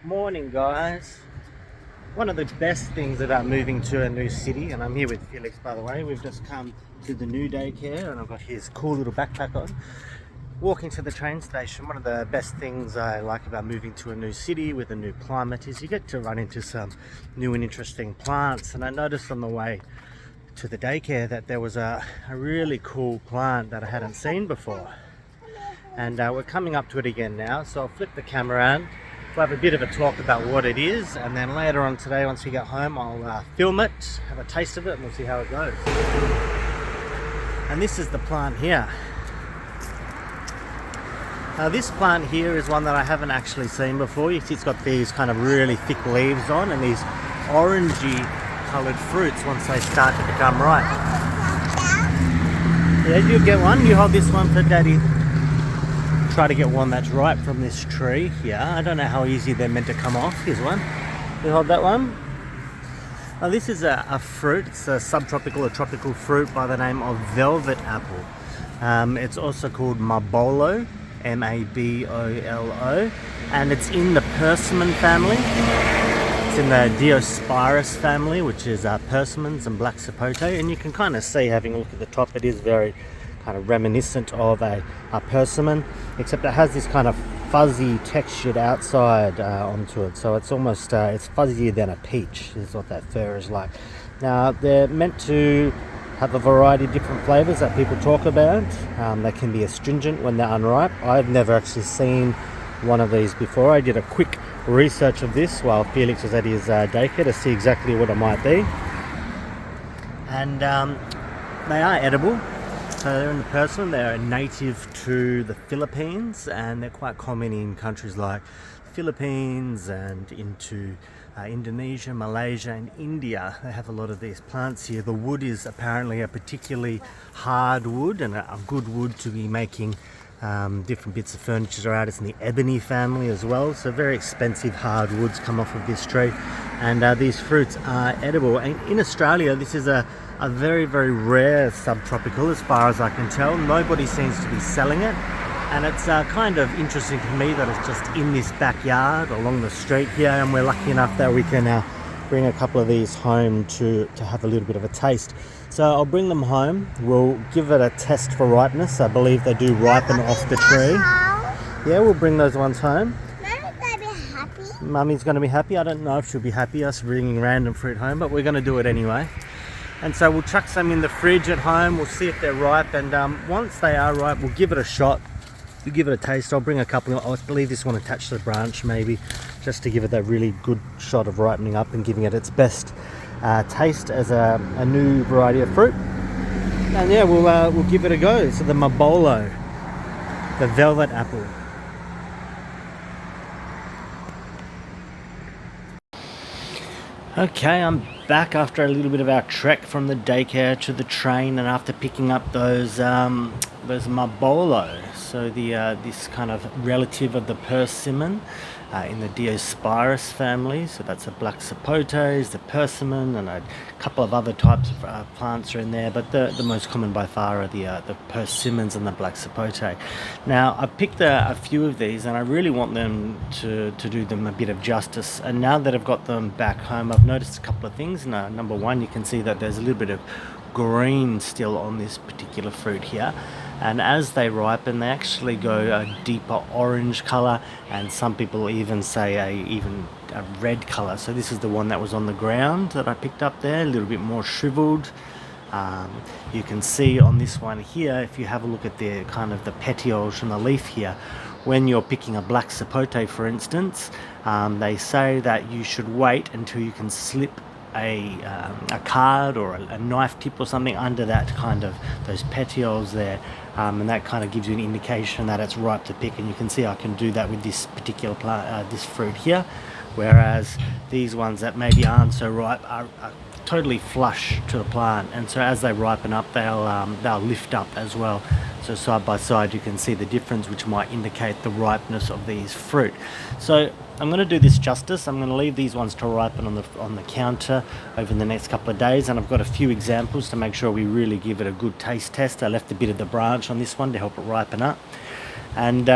Morning, guys. One of the best things about moving to a new city, and I'm here with Felix, by the way. We've just come to the new daycare and I've got his cool little backpack on. Walking to the train station, one of the best things I like about moving to a new city with a new climate is you get to run into some new and interesting plants. And I noticed on the way to the daycare that there was a really cool plant that I hadn't seen before. And we're coming up to it again now, so I'll flip the camera around. We'll have a bit of a talk about what it is, and then later on today, once we get home, I'll film it, have a taste of it, and we'll see how it goes. And this is the plant here. Now this plant here is one that I haven't actually seen before. You see it's got these kind of really thick leaves on and these orangey coloured fruits once they start to become ripe. Yeah, you get one. You hold this one for Daddy. Try to get one that's ripe from this tree here. I don't know how easy they're meant to come off. Here's one. You hold that one. Now this is a fruit. It's a subtropical or tropical fruit by the name of velvet apple. It's also called Mabolo, Mabolo, and it's in the Persimmon family. It's in the Diospyros family, which is persimmons and Black Sapote, and you can kind of see, having a look at the top, it is very kind of reminiscent of a persimmon, except it has this kind of fuzzy textured outside onto it, so it's almost it's fuzzier than a peach is what that fur is like. Now they're meant to have a variety of different flavors that people talk about. They can be astringent when they're unripe. I've never actually seen one of these before. I did a quick research of this while Felix was at his daycare to see exactly what it might be, and they are edible. So they're in the Persimmon. They're native to the Philippines, and they're quite common in countries like Philippines and into Indonesia, Malaysia and India. They have a lot of these plants here. The wood is apparently a particularly hard wood and a good wood to be making different bits of furniture out. It's in the ebony family as well, so very expensive hard woods come off of this tree, and these fruits are edible. And in Australia, this is a very, very rare subtropical as far as I can tell. Nobody seems to be selling it, and it's kind of interesting to me that it's just in this backyard along the street here, and we're lucky enough that we can bring a couple of these home to have a little bit of a taste. So I'll bring them home. We'll give it a test for ripeness. I believe they do ripen off the tree. Yeah, we'll bring those ones home. Mommy's gonna be happy. Mummy's going to be happy. I don't know if she'll be happy us bringing random fruit home, but we're going to do it anyway. And so we'll chuck some in the fridge at home. We'll see if they're ripe, and once they are ripe, we'll give it a shot. We'll give it a taste. I'll bring a couple of, I believe this one attached to the branch maybe, just to give it that really good shot of ripening up and giving it its best taste as a new variety of fruit. And yeah, we'll give it a go. So the Mabolo, the velvet apple. Okay, I'm back after a little bit of our trek from the daycare to the train, and after picking up those Mabolo, so the this kind of relative of the Persimmon in the Diospyros family. So that's the Black Sapotes, the Persimmon, and a couple of other types of plants are in there, but the most common by far are the Persimmons and the Black Sapote. Now I picked a few of these, and I really want them to do them a bit of justice, and now that I've got them back home, I've noticed a couple of things. Now, number one, you can see that there's a little bit of green still on this particular fruit here, and as they ripen they actually go a deeper orange color, and some people even say even a red color. So this is the one that was on the ground that I picked up there, a little bit more shriveled. You can see on this one here, if you have a look at the kind of the petioles from the leaf here, when you're picking a Black Sapote for instance, they say that you should wait until you can slip a card or a knife tip or something under that kind of those petioles there, and that kind of gives you an indication that it's ripe to pick. And you can see I can do that with this particular plant, this fruit here, whereas these ones that maybe aren't so ripe are totally flush to the plant, and so as they ripen up they'll lift up as well. So side by side you can see the difference, which might indicate the ripeness of these fruit. So I'm going to do this justice. I'm going to leave these ones to ripen on the counter over the next couple of days, and I've got a few examples to make sure we really give it a good taste test. I left a bit of the branch on this one to help it ripen up. And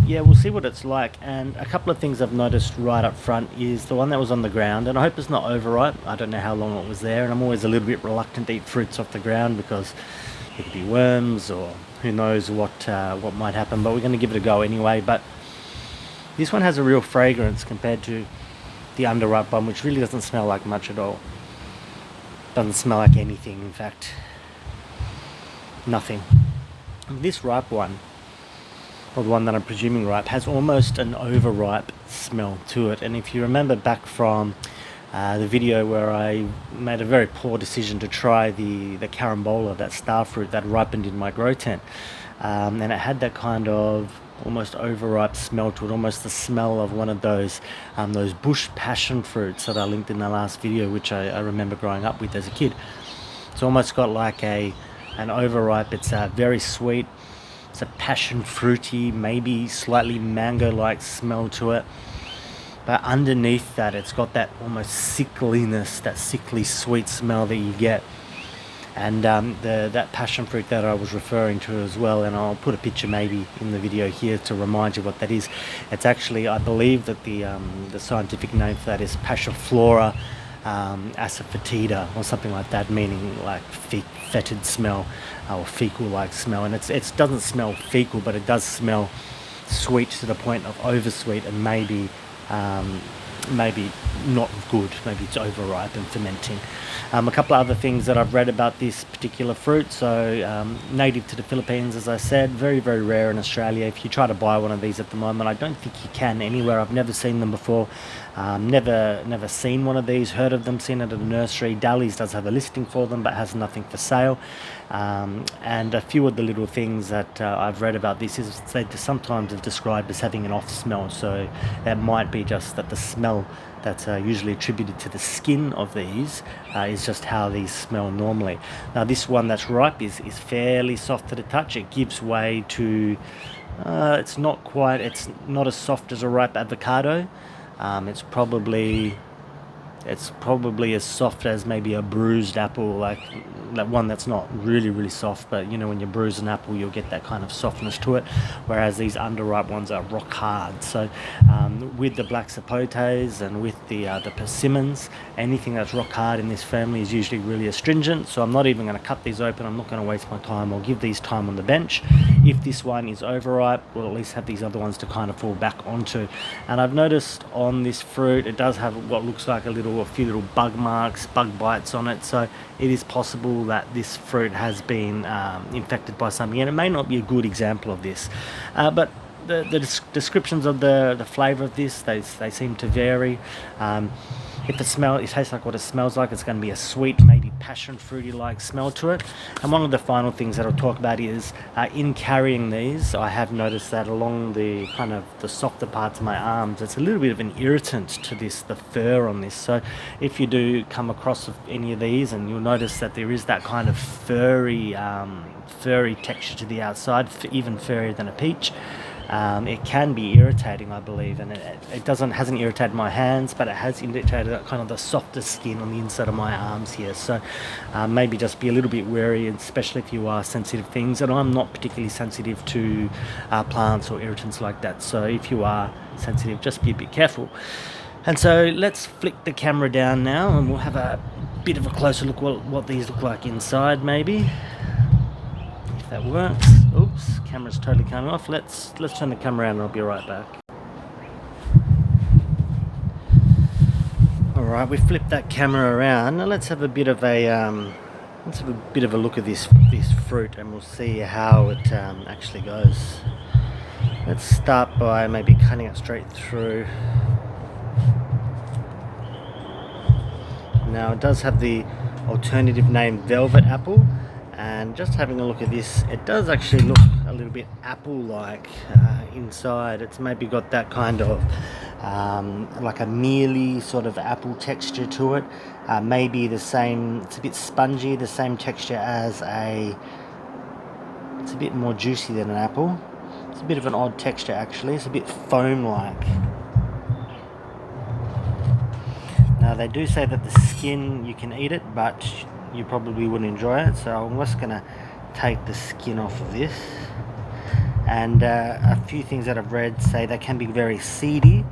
yeah, we'll see what it's like. And a couple of things I've noticed right up front is the one that was on the ground, and I hope it's not overripe. I don't know how long it was there, and I'm always a little bit reluctant to eat fruits off the ground because it could be worms or who knows what might happen, but we're going to give it a go anyway. But this one has a real fragrance compared to the underripe one, which really doesn't smell like much at all. Doesn't smell like anything, in fact. Nothing. This ripe one, or the one that I'm presuming ripe, has almost an overripe smell to it. And if you remember back from the video where I made a very poor decision to try the carambola, that star fruit that ripened in my grow tent, and it had that kind of almost overripe smell to it, almost the smell of one of those bush passion fruits that I linked in the last video, which I remember growing up with as a kid. It's almost got like an overripe. It's very sweet. It's a passion fruity, maybe slightly mango-like smell to it. But underneath that, it's got that almost sickliness, that sickly sweet smell that you get. And that passion fruit that I was referring to as well, and I'll put a picture maybe in the video here to remind you what that is. It's actually, I believe that the scientific name for that is Passiflora asafoetida or something like that, meaning like fetid smell or fecal-like smell. And it doesn't smell fecal, but it does smell sweet to the point of oversweet, and maybe not good. Maybe it's overripe and fermenting. A couple of other things that I've read about this particular fruit. So native to the Philippines, as I said, very, very rare in Australia. If you try to buy one of these at the moment, I don't think you can anywhere. I've never seen them before. Never seen one of these, heard of them, seen it at a nursery. Dally's does have a listing for them, but has nothing for sale. And a few of the little things that I've read about this is they sometimes are described as having an off smell. So that might be just that the smell that's usually attributed to the skin of these is just how these smell normally. Now this one that's ripe is fairly soft to the touch. It gives way to, it's not as soft as a ripe avocado. It's probably as soft as maybe a bruised apple, like that one that's not really, really soft, but you know, when you bruise an apple, you'll get that kind of softness to it, whereas these underripe ones are rock hard. So with the Black Sapotes and with the Persimmons, anything that's rock hard in this family is usually really astringent. So I'm not even going to cut these open. I'm not going to waste my time. I'll give these time on the bench. If this one is overripe, we'll at least have these other ones to kind of fall back onto. And I've noticed on this fruit, it does have what looks like a few little bug marks, bug bites on it. So it is possible that this fruit has been infected by something, and it may not be a good example of this. But the descriptions of the flavour of this, they seem to vary. If it tastes like what it smells like, it's going to be a sweet, maybe passion fruity like smell to it. And one of the final things that I'll talk about is in carrying these, I have noticed that along the kind of the softer parts of my arms, it's a little bit of an irritant to the fur on this. So if you do come across any of these, and you'll notice that there is that kind of furry texture to the outside, even furrier than a peach. It can be irritating, I believe, and it hasn't irritated my hands, but it has irritated kind of the softer skin on the inside of my arms here. So maybe just be a little bit wary, especially if you are sensitive things. And I'm not particularly sensitive to plants or irritants like that. So if you are sensitive, just be a bit careful. And so let's flick the camera down now, and we'll have a bit of a closer look what these look like inside, maybe. If that works. Oops, camera's totally coming off. Let's turn the camera around and I'll be right back. Alright, we flipped that camera around. Now let's have a bit of a look at this fruit, and we'll see how it actually goes. Let's start by maybe cutting it straight through. Now it does have the alternative name Velvet Apple. And just having a look at this, it does actually look a little bit apple-like inside. It's maybe got that kind of like a mealy sort of apple texture to it. Maybe the same, it's a bit spongy, the same texture as it's a bit more juicy than an apple. It's a bit of an odd texture actually. It's a bit foam-like. Now they do say that the skin, you can eat it, but you probably wouldn't enjoy it, so I'm just going to take the skin off of this, and a few things that I've read say they can be very seedy.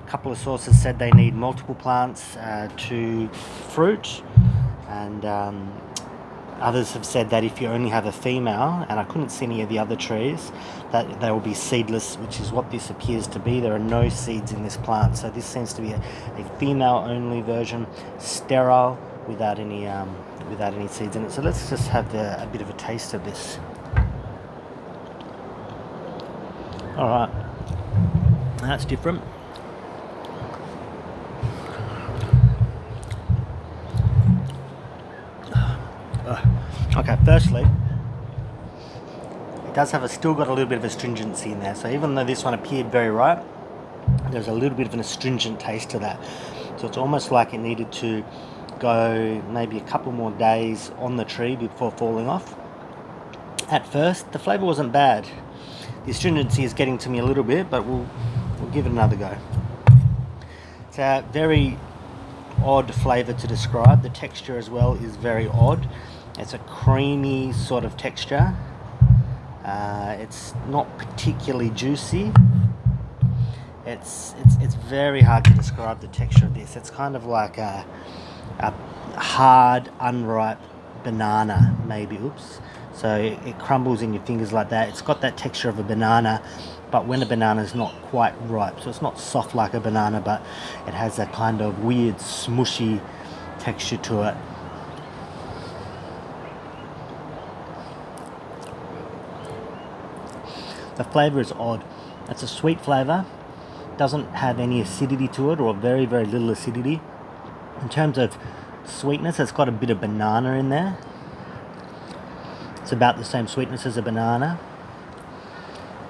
A couple of sources said they need multiple plants to fruit, and others have said that if you only have a female, and I couldn't see any of the other trees, that they will be seedless, which is what this appears to be. There are no seeds in this plant, so this seems to be a female only version, sterile, without any seeds in it. So let's just have a bit of a taste of this. All right, that's different. Okay, firstly, it does have still got a little bit of astringency in there. So even though this one appeared very ripe, there's a little bit of an astringent taste to that. So it's almost like it needed to go maybe a couple more days on the tree before falling off. At first, the flavour wasn't bad. The astringency is getting to me a little bit, but we'll give it another go. It's a very odd flavour to describe. The texture as well is very odd. It's a creamy sort of texture. It's not particularly juicy. It's very hard to describe the texture of this. It's kind of like a hard, unripe banana, maybe. Oops. So it crumbles in your fingers like that. It's got that texture of a banana, but when a banana is not quite ripe. So it's not soft like a banana, but it has that kind of weird, smushy texture to it. The flavour is odd. It's a sweet flavour. Doesn't have any acidity to it, or very, very little acidity. In terms of sweetness, it's got a bit of banana in there. It's about the same sweetness as a banana.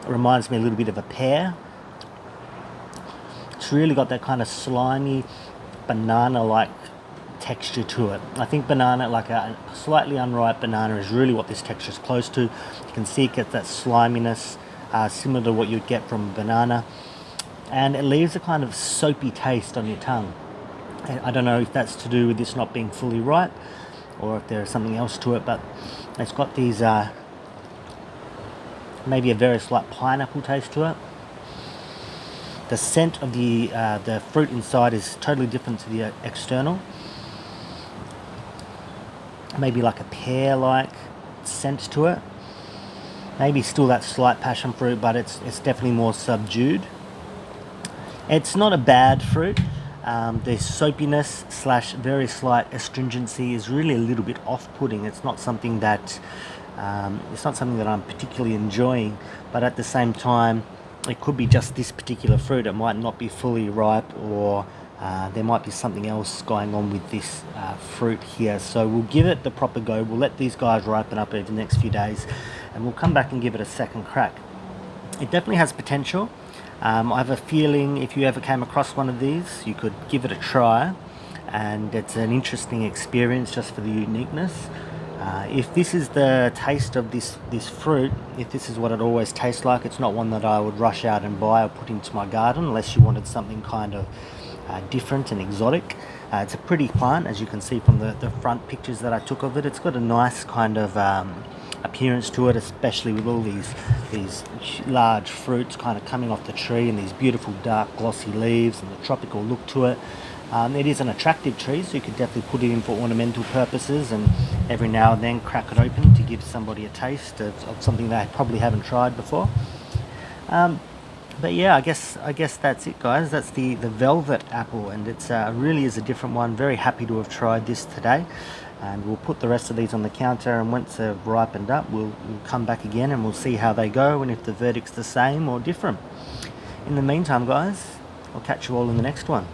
It reminds me a little bit of a pear. It's really got that kind of slimy, banana-like texture to it. I think banana, like a slightly unripe banana, is really what this texture is close to. You can see it gets that sliminess, similar to what you'd get from a banana. And it leaves a kind of soapy taste on your tongue. I don't know if that's to do with this not being fully ripe, or if there's something else to it, but it's got these maybe a very slight pineapple taste to it. The scent of the fruit inside is totally different to the external. Maybe like a pear-like scent to it. Maybe still that slight passion fruit, but it's definitely more subdued. It's not a bad fruit. The soapiness / very slight astringency is really a little bit off-putting. It's not something that I'm particularly enjoying, but at the same time, it could be just this particular fruit. It might not be fully ripe, or there might be something else going on with this fruit here. So we'll give it the proper go. We'll let these guys ripen up over the next few days, and we'll come back and give it a second crack. It definitely has potential. I have a feeling if you ever came across one of these, you could give it a try, and it's an interesting experience just for the uniqueness. If this is the taste of this fruit, if this is what it always tastes like, it's not one that I would rush out and buy or put into my garden unless you wanted something kind of different and exotic. It's a pretty plant, as you can see from the front pictures that I took of it. It's got a nice kind of appearance to it, especially with all these large fruits kind of coming off the tree, and these beautiful dark glossy leaves and the tropical look to it. It is an attractive tree, so you could definitely put it in for ornamental purposes, and every now and then crack it open to give somebody a taste of something they probably haven't tried before. But yeah, I guess that's it, guys. That's the velvet apple, and it's really is a different one. Very happy to have tried this today, and we'll put the rest of these on the counter, and once they've ripened up, we'll come back again and we'll see how they go, and if the verdict's the same or different. In the meantime, guys, I'll catch you all in the next one.